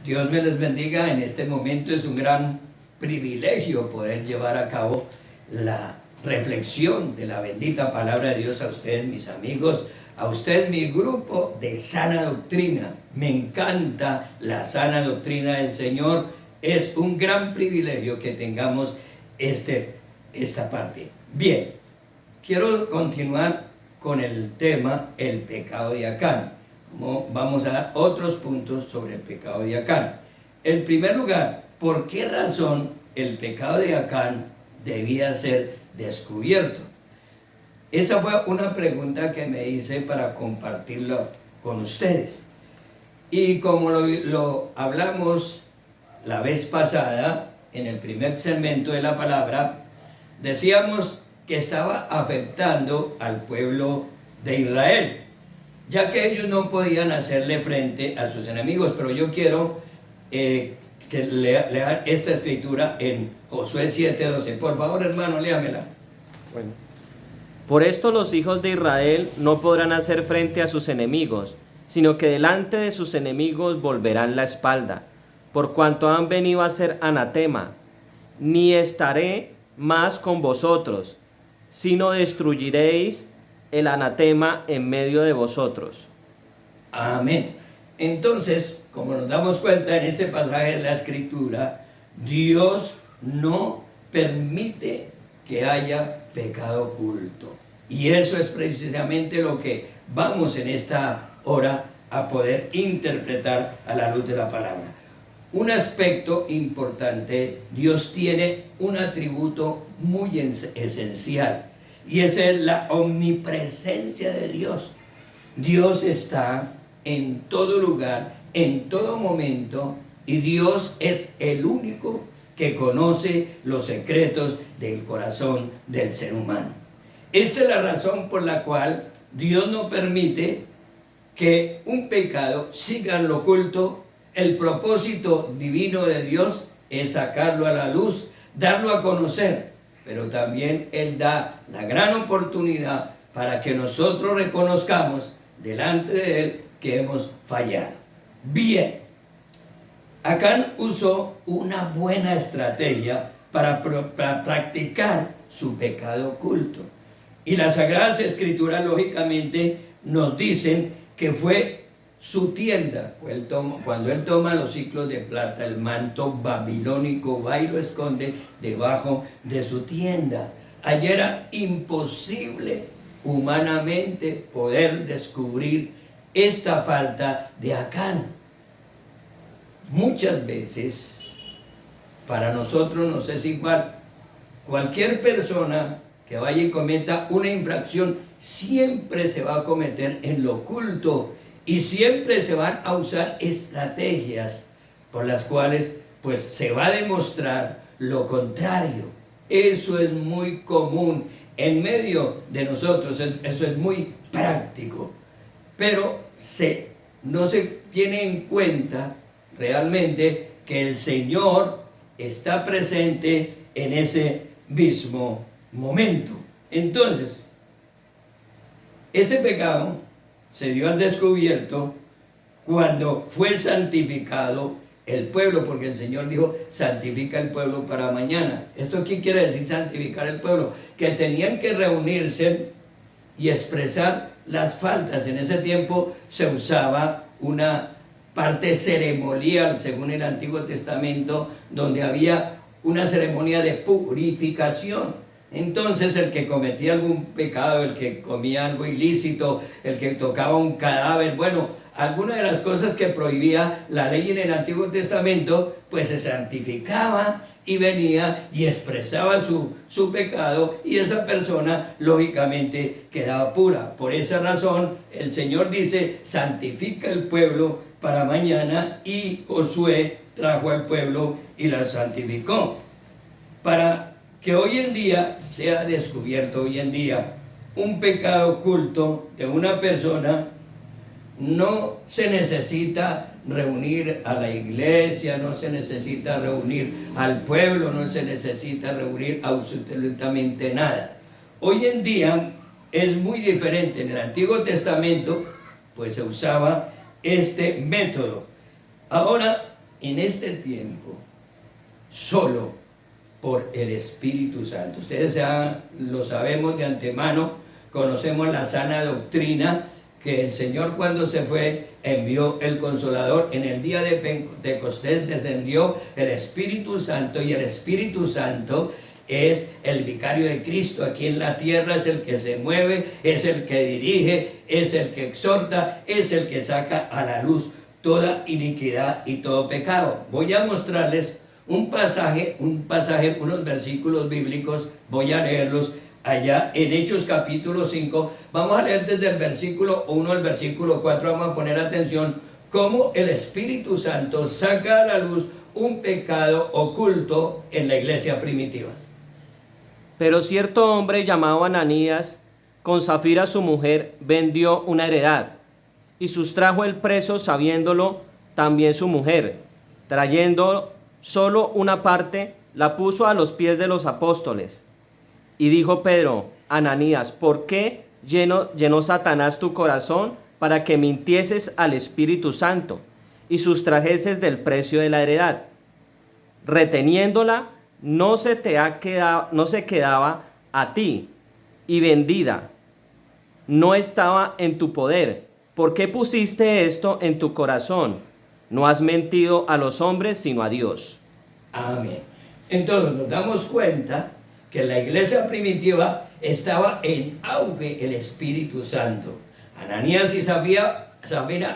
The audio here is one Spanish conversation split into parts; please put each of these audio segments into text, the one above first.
Dios me les bendiga. En este momento es un gran privilegio poder llevar a cabo la reflexión de la bendita palabra de Dios a ustedes, mis amigos, a usted, mi grupo de sana doctrina. Me encanta la sana doctrina del Señor. Es un gran privilegio que tengamos esta parte. Bien, quiero continuar con el tema, el pecado de Acán. Vamos a dar otros puntos sobre el pecado de Acán. En primer lugar, ¿por qué razón el pecado de Acán debía ser descubierto? Esa fue una pregunta que me hice para compartirlo con ustedes. Y como lo hablamos la vez pasada, en el primer segmento de la palabra, decíamos que estaba afectando al pueblo de Israel, ya que ellos no podían hacerle frente a sus enemigos. Pero yo quiero que lean esta escritura en Josué 7:12. Por favor, hermano, léamela. Bueno. Por esto los hijos de Israel no podrán hacer frente a sus enemigos, sino que delante de sus enemigos volverán la espalda, por cuanto han venido a ser anatema. Ni estaré más con vosotros, sino destruiréis el anatema en medio de vosotros. Amén. Entonces, como nos damos cuenta en este pasaje de la Escritura, Dios no permite que haya pecado oculto. Y eso es precisamente lo que vamos en esta hora a poder interpretar a la luz de la palabra. Un aspecto importante: Dios tiene un atributo muy esencial, y esa es la omnipresencia de Dios. Dios está en todo lugar, en todo momento, y Dios es el único que conoce los secretos del corazón del ser humano. Esta es la razón por la cual Dios no permite que un pecado siga en lo oculto. El propósito divino de Dios es sacarlo a la luz, darlo a conocer, pero también Él da la gran oportunidad para que nosotros reconozcamos delante de Él que hemos fallado. Bien, Acán usó una buena estrategia para practicar su pecado oculto. Y las Sagradas Escrituras, lógicamente, nos dicen que fue su tienda. Cuando él toma los ciclos de plata, el manto babilónico, va y lo esconde debajo de su tienda. Allí era imposible humanamente poder descubrir esta falta de Acán. Muchas veces, para nosotros nos es igual. Cualquier persona que vaya y cometa una infracción siempre se va a cometer en lo oculto, y siempre se van a usar estrategias por las cuales pues se va a demostrar lo contrario. Eso es muy común en medio de nosotros, eso es muy práctico, pero no se tiene en cuenta realmente que el Señor está presente en ese mismo momento. Entonces, ese pecado se dio al descubierto cuando fue santificado el pueblo, porque el Señor dijo: santifica el pueblo para mañana. ¿Esto qué quiere decir, santificar el pueblo? Que tenían que reunirse y expresar las faltas. En ese tiempo se usaba una parte ceremonial, según el Antiguo Testamento, donde había una ceremonia de purificación. Entonces el que cometía algún pecado, el que comía algo ilícito, el que tocaba un cadáver, bueno, alguna de las cosas que prohibía la ley en el Antiguo Testamento, pues se santificaba y venía y expresaba su pecado, y esa persona lógicamente quedaba pura. Por esa razón el Señor dice: santifica el pueblo para mañana, y Josué trajo al pueblo y la santificó. Para que hoy en día sea descubierto, hoy en día, un pecado oculto de una persona, no se necesita reunir a la iglesia, no se necesita reunir al pueblo, no se necesita reunir absolutamente nada. Hoy en día es muy diferente. En el Antiguo Testamento pues se usaba este método. Ahora en este tiempo solo por el Espíritu Santo. Ustedes ya lo sabemos de antemano, conocemos la sana doctrina que el Señor cuando se fue envió el Consolador. En el día de Pentecostés descendió el Espíritu Santo, y el Espíritu Santo es el vicario de Cristo aquí en la tierra, es el que se mueve, es el que dirige, es el que exhorta, es el que saca a la luz toda iniquidad y todo pecado. Voy a mostrarles un pasaje, unos versículos bíblicos, voy a leerlos allá en Hechos capítulo 5, vamos a leer desde el versículo 1 al versículo 4, vamos a poner atención cómo el Espíritu Santo saca a la luz un pecado oculto en la iglesia primitiva. Pero cierto hombre llamado Ananías, con Safira su mujer, vendió una heredad, y sustrajo el precio sabiéndolo también su mujer. Trayendo solo una parte, la puso a los pies de los apóstoles. Y dijo Pedro, Ananías, ¿por qué llenó Satanás tu corazón para que mintieses al Espíritu Santo y sustrajeses del precio de la heredad? Reteniéndola, no se quedaba a ti, y vendida no estaba en tu poder. ¿Por qué pusiste esto en tu corazón? No has mentido a los hombres, sino a Dios. Amén. Entonces nos damos cuenta que en la iglesia primitiva estaba en auge el Espíritu Santo. Ananías y Safira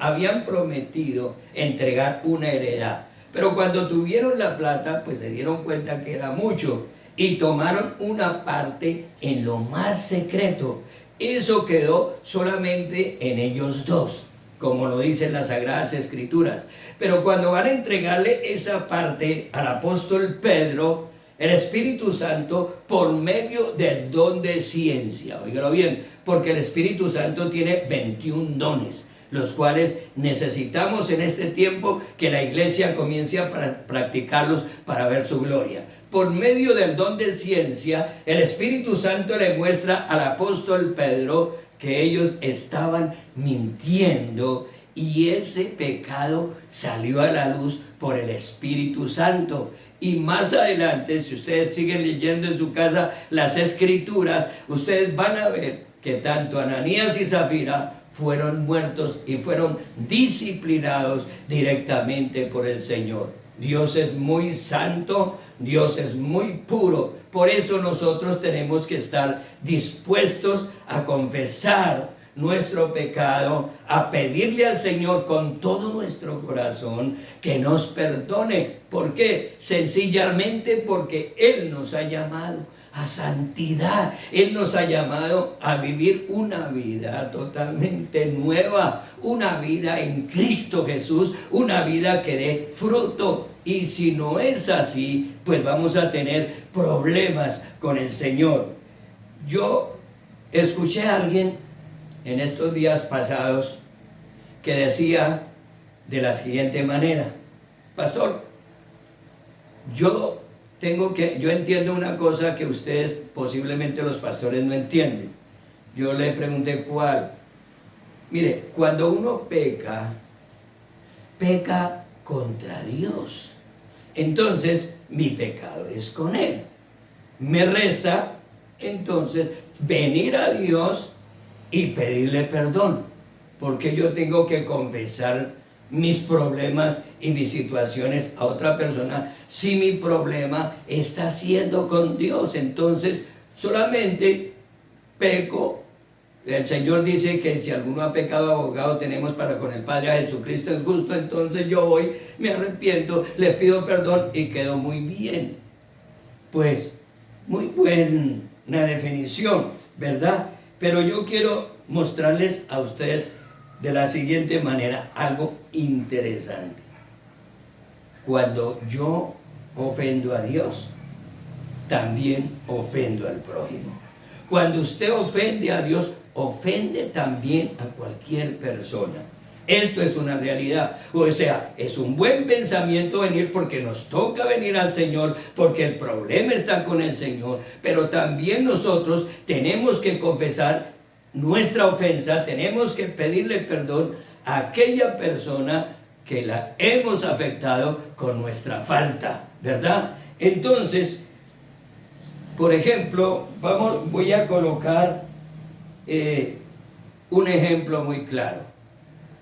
habían prometido entregar una heredad, pero cuando tuvieron la plata, pues se dieron cuenta que era mucho y tomaron una parte en lo más secreto. Eso quedó solamente en ellos dos, como lo dicen las Sagradas Escrituras. Pero cuando van a entregarle esa parte al apóstol Pedro, el Espíritu Santo, por medio del don de ciencia, óigalo bien, porque el Espíritu Santo tiene 21 dones, los cuales necesitamos en este tiempo que la iglesia comience a practicarlos para ver su gloria. Por medio del don de ciencia, el Espíritu Santo le muestra al apóstol Pedro que ellos estaban mintiendo, y ese pecado salió a la luz por el Espíritu Santo. Y más adelante, si ustedes siguen leyendo en su casa las Escrituras, ustedes van a ver que tanto Ananías y Safira fueron muertos y fueron disciplinados directamente por el Señor. Dios es muy santo, Dios es muy puro. Por eso nosotros tenemos que estar dispuestos a confesar nuestro pecado, a pedirle al Señor con todo nuestro corazón que nos perdone. ¿Por qué? Sencillamente porque Él nos ha llamado a santidad. Él nos ha llamado a vivir una vida totalmente nueva, una vida en Cristo Jesús, una vida que dé fruto. Y si no es así, pues vamos a tener problemas con el Señor. Yo escuché a alguien en estos días pasados que decía de la siguiente manera: pastor, yo entiendo una cosa que ustedes, posiblemente los pastores, no entienden. Yo le pregunté cuál. Mire, cuando uno peca contra Dios. Entonces, mi pecado es con Él. Me resta, entonces, venir a Dios y pedirle perdón, porque yo tengo que confesar mis problemas y mis situaciones a otra persona si mi problema está siendo con Dios. Entonces solamente peco. El Señor dice que si alguno ha pecado, abogado tenemos para con el Padre, a Jesucristo es justo. Entonces yo voy, me arrepiento, le pido perdón y quedo muy bien. Pues muy buena definición, ¿verdad? Pero yo quiero mostrarles a ustedes de la siguiente manera algo interesante. Cuando yo ofendo a Dios, también ofendo al prójimo. Cuando usted ofende a Dios, ofende también a cualquier persona. Esto es una realidad. O sea, es un buen pensamiento venir porque nos toca venir al Señor, porque el problema está con el Señor, pero también nosotros tenemos que confesar nuestra ofensa, tenemos que pedirle perdón a aquella persona que la hemos afectado con nuestra falta, ¿verdad? Entonces, por ejemplo, voy a colocar un ejemplo muy claro.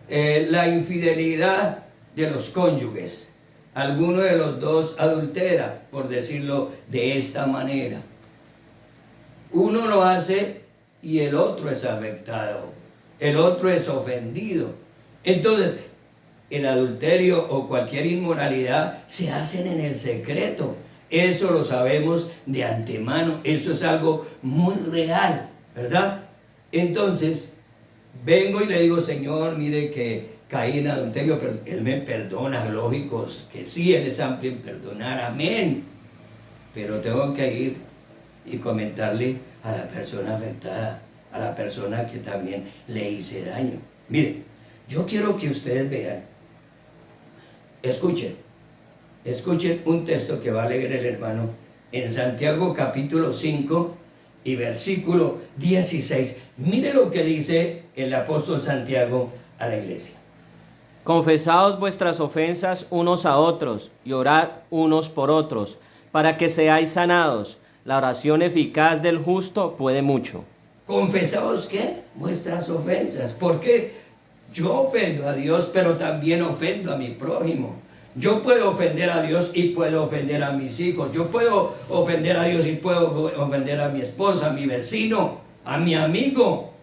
La infidelidad de los cónyuges. Alguno de los dos adultera, por decirlo de esta manera. Uno lo hace y el otro es afectado, el otro es ofendido. Entonces, el adulterio o cualquier inmoralidad se hacen en el secreto. Eso lo sabemos de antemano, eso es algo muy real, ¿verdad? Entonces, vengo y le digo, Señor, mire que caí en adulterio, pero Él me perdona, lógicos, que sí, Él es amplio en perdonar, amén. Pero tengo que ir y comentarle a la persona afectada, a la persona que también le hice daño. Mire, yo quiero que ustedes vean, escuchen un texto que va a leer el hermano en Santiago capítulo 5 y versículo 16. Mire lo que dice el apóstol Santiago a la iglesia. Confesaos vuestras ofensas unos a otros y orad unos por otros, para que seáis sanados. La oración eficaz del justo puede mucho. Confesaos ¿qué? Vuestras ofensas. Porque yo ofendo a Dios, pero también ofendo a mi prójimo. Yo puedo ofender a Dios y puedo ofender a mis hijos. Yo puedo ofender a Dios y puedo ofender a mi esposa, a mi vecino, a mi amigo,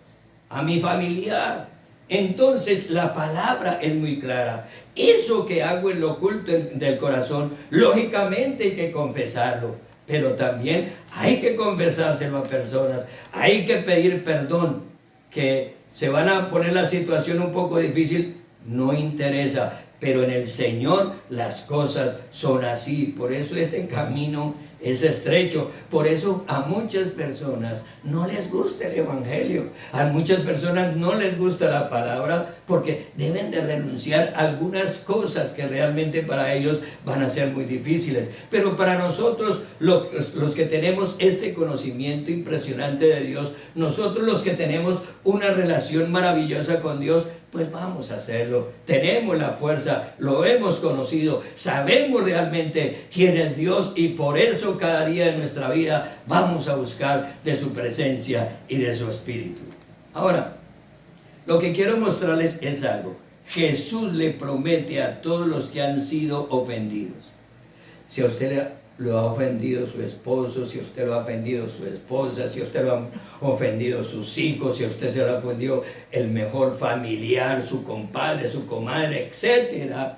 a mi familiar. Entonces la palabra es muy clara. Eso que hago en lo oculto del corazón, lógicamente hay que confesarlo, pero también hay que confesárselo a personas, hay que pedir perdón, que se van a poner la situación un poco difícil, no interesa, pero en el Señor las cosas son así. Por eso este camino es estrecho, por eso a muchas personas no les gusta el evangelio, a muchas personas no les gusta la palabra, porque deben de renunciar a algunas cosas que realmente para ellos van a ser muy difíciles. Pero para nosotros, los que tenemos este conocimiento impresionante de Dios, nosotros los que tenemos una relación maravillosa con Dios, pues vamos a hacerlo. Tenemos la fuerza, lo hemos conocido, sabemos realmente quién es Dios, y por eso cada día de nuestra vida vamos a buscar de su presencia y de su espíritu. Ahora, lo que quiero mostrarles es algo. Jesús le promete a todos los que han sido ofendidos. Si a usted lo ha ofendido su esposo, si a usted lo ha ofendido su esposa, si a usted lo han ofendido sus hijos, si a usted se lo ha ofendido el mejor familiar, su compadre, su comadre, etc.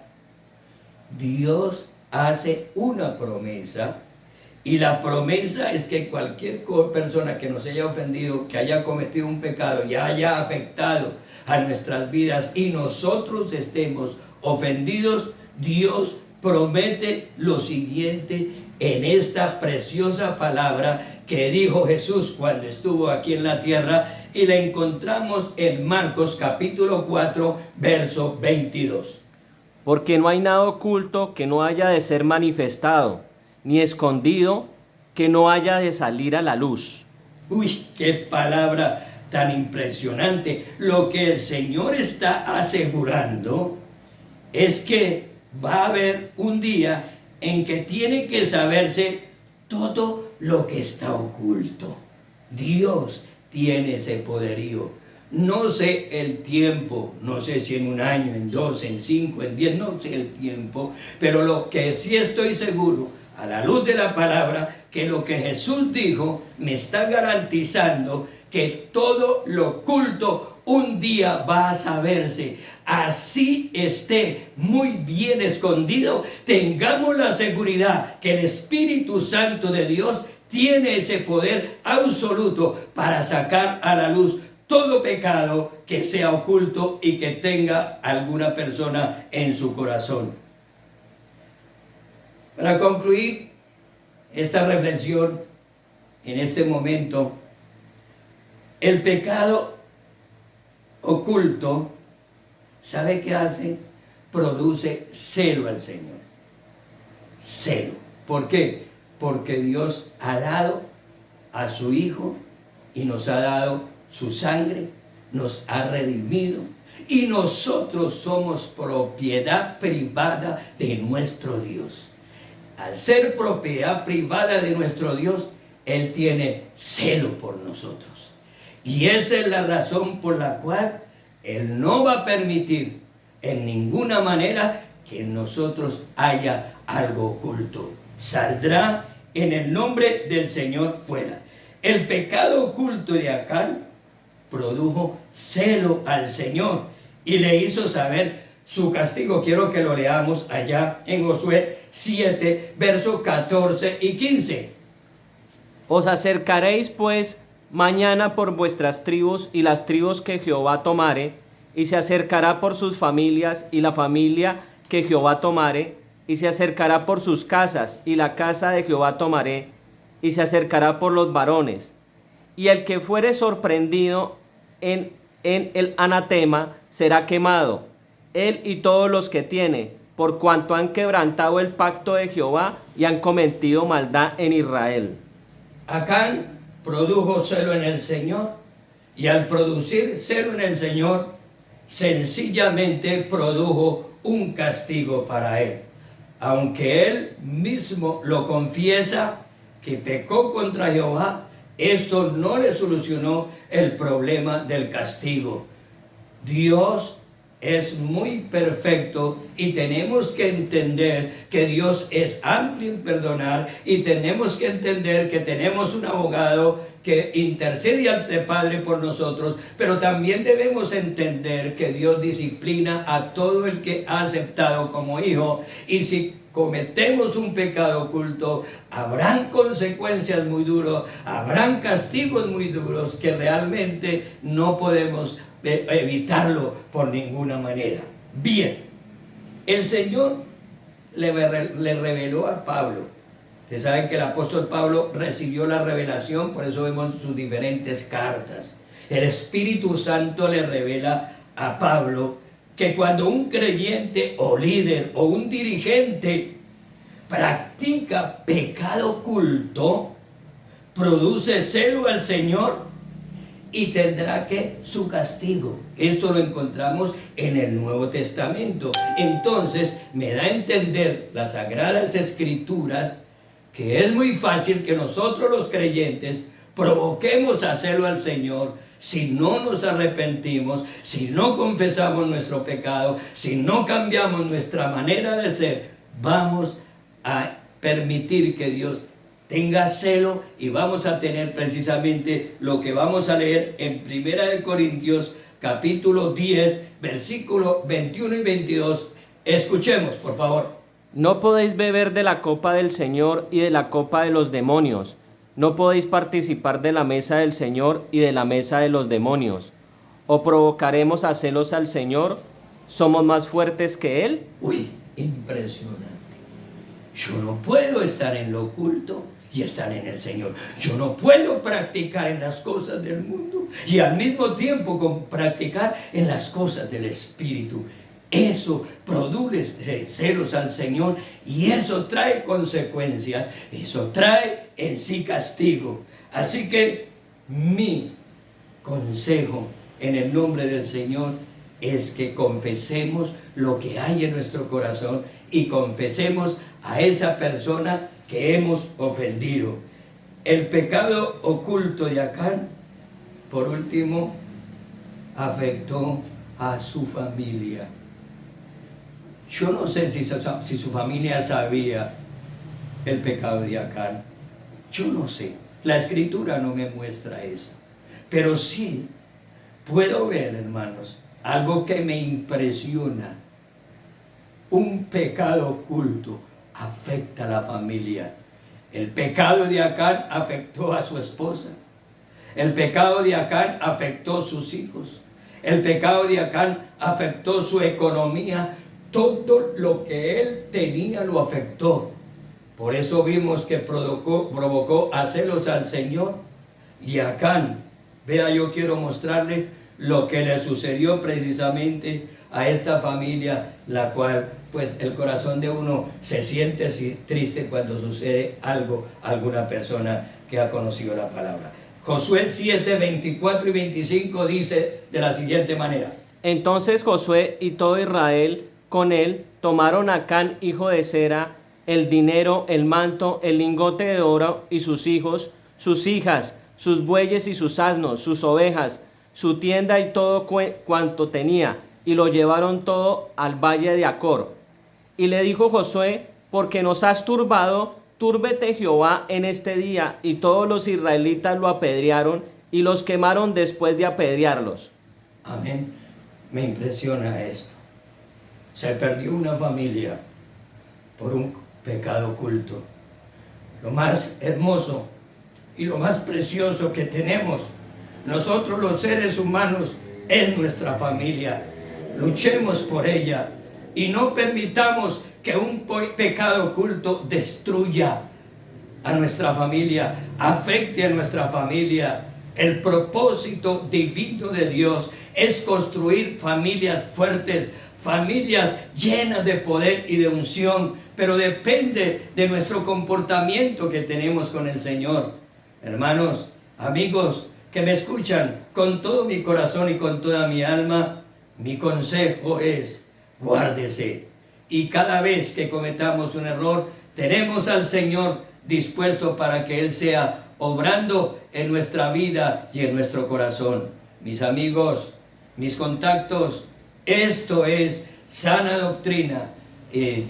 Dios hace una promesa, y la promesa es que cualquier persona que nos haya ofendido, que haya cometido un pecado, ya haya afectado a nuestras vidas y nosotros estemos ofendidos, Dios promete lo siguiente en esta preciosa palabra que dijo Jesús cuando estuvo aquí en la tierra, y la encontramos en Marcos capítulo 4, verso 22. Porque no hay nada oculto que no haya de ser manifestado, ni escondido que no haya de salir a la luz. Uy, qué palabra tan impresionante. Lo que el Señor está asegurando es que va a haber un día en que tiene que saberse todo lo que está oculto. Dios tiene ese poderío. No sé el tiempo, no sé si en un año, en 2, en 5, en 10, no sé el tiempo, pero lo que sí estoy seguro, a la luz de la palabra, que lo que Jesús dijo me está garantizando que todo lo oculto un día va a saberse. Así esté muy bien escondido, tengamos la seguridad que el Espíritu Santo de Dios tiene ese poder absoluto para sacar a la luz todo pecado que sea oculto y que tenga alguna persona en su corazón. Para concluir esta reflexión en este momento, el pecado oculto, ¿sabe qué hace? Produce celo al Señor. Celo. ¿Por qué? Porque Dios ha dado a su Hijo y nos ha dado su sangre, nos ha redimido, y nosotros somos propiedad privada de nuestro Dios. Al ser propiedad privada de nuestro Dios, Él tiene celo por nosotros. Y esa es la razón por la cual Él no va a permitir en ninguna manera que en nosotros haya algo oculto. Saldrá en el nombre del Señor fuera. El pecado oculto de Acán produjo celo al Señor y le hizo saber su castigo. Quiero que lo leamos allá en Josué 7, versos 14 y 15. Os acercaréis pues mañana por vuestras tribus y las tribus que Jehová tomare, y se acercará por sus familias y la familia que Jehová tomare, y se acercará por sus casas y la casa de Jehová tomaré, y se acercará por los varones. Y el que fuere sorprendido en el anatema será quemado, él y todos los que tiene, por cuanto han quebrantado el pacto de Jehová y han cometido maldad en Israel. Acán produjo celo en el Señor, y al producir celo en el Señor, sencillamente produjo un castigo para él. Aunque él mismo lo confiesa que pecó contra Jehová, esto no le solucionó el problema del castigo. Dios es muy perfecto y tenemos que entender que Dios es amplio en perdonar, y tenemos que entender que tenemos un abogado que intercede ante el Padre por nosotros, pero también debemos entender que Dios disciplina a todo el que ha aceptado como hijo, y si cometemos un pecado oculto, habrán consecuencias muy duras, habrán castigos muy duros que realmente no podemos evitarlo por ninguna manera. Bien, el Señor le reveló a Pablo. Ustedes saben que el apóstol Pablo recibió la revelación, por eso vemos sus diferentes cartas. El Espíritu Santo le revela a Pablo que cuando un creyente o líder o un dirigente practica pecado oculto, produce celo al Señor y tendrá que su castigo. Esto lo encontramos en el Nuevo Testamento. Entonces me da a entender las Sagradas Escrituras que es muy fácil que nosotros los creyentes provoquemos a celo al Señor si no nos arrepentimos, si no confesamos nuestro pecado, si no cambiamos nuestra manera de ser. Vamos a permitir que Dios tenga celo y vamos a tener precisamente lo que vamos a leer en 1 Corintios capítulo 10, versículo 21 y 22. Escuchemos, por favor. No podéis beber de la copa del Señor y de la copa de los demonios. No podéis participar de la mesa del Señor y de la mesa de los demonios. ¿O provocaremos a celos al Señor? ¿Somos más fuertes que Él? Uy, impresionante. Yo no puedo estar en lo oculto y estar en el Señor. Yo no puedo practicar en las cosas del mundo y al mismo tiempo practicar en las cosas del Espíritu. Eso produce celos al Señor y eso trae consecuencias, eso trae en sí castigo. Así que mi consejo en el nombre del Señor es que confesemos lo que hay en nuestro corazón y confesemos a esa persona que hemos ofendido. El pecado oculto de Acán, por último, afectó a su familia. Yo no sé si su familia sabía el pecado de Acán. Yo no sé. La Escritura no me muestra eso. Pero sí puedo ver, hermanos, algo que me impresiona. Un pecado oculto afecta a la familia. El pecado de Acán afectó a su esposa. El pecado de Acán afectó a sus hijos. El pecado de Acán afectó su economía. Todo lo que él tenía lo afectó. Por eso vimos que provocó a celos al Señor. Y Acán, vea, yo quiero mostrarles lo que le sucedió precisamente a esta familia, la cual pues el corazón de uno se siente triste cuando sucede algo a alguna persona que ha conocido la palabra. Josué 7, 24 y 25 dice de la siguiente manera: Entonces Josué y todo Israel con él tomaron a Acán, hijo de Zera, el dinero, el manto, el lingote de oro y sus hijos, sus hijas, sus bueyes y sus asnos, sus ovejas, su tienda y todo cuanto tenía, y lo llevaron todo al valle de Acor. Y le dijo Josué: porque nos has turbado, túrbete Jehová en este día. Y todos los israelitas lo apedrearon y los quemaron después de apedrearlos. Amén. Me impresiona esto. Se perdió una familia por un pecado oculto. Lo más hermoso y lo más precioso que tenemos nosotros los seres humanos es nuestra familia. Luchemos por ella y no permitamos que un pecado oculto destruya a nuestra familia, afecte a nuestra familia. El propósito divino de Dios es construir familias fuertes, familias llenas de poder y de unción, pero depende de nuestro comportamiento que tenemos con el Señor. Hermanos, amigos que me escuchan, con todo mi corazón y con toda mi alma, mi consejo es: guárdese. Y cada vez que cometamos un error, tenemos al Señor dispuesto para que Él sea obrando en nuestra vida y en nuestro corazón. Mis amigos, mis contactos, esto es Sana Doctrina.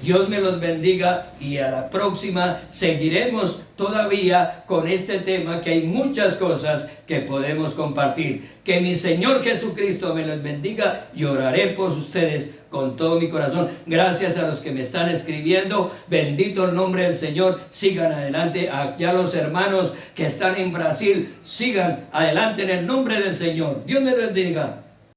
Dios me los bendiga y a la próxima seguiremos todavía con este tema, que hay muchas cosas que podemos compartir. Que mi Señor Jesucristo me los bendiga y oraré por ustedes con todo mi corazón. Gracias a los que me están escribiendo, bendito el nombre del Señor. Sigan adelante. Allá los hermanos que están en Brasil, sigan adelante en el nombre del Señor. Dios me bendiga.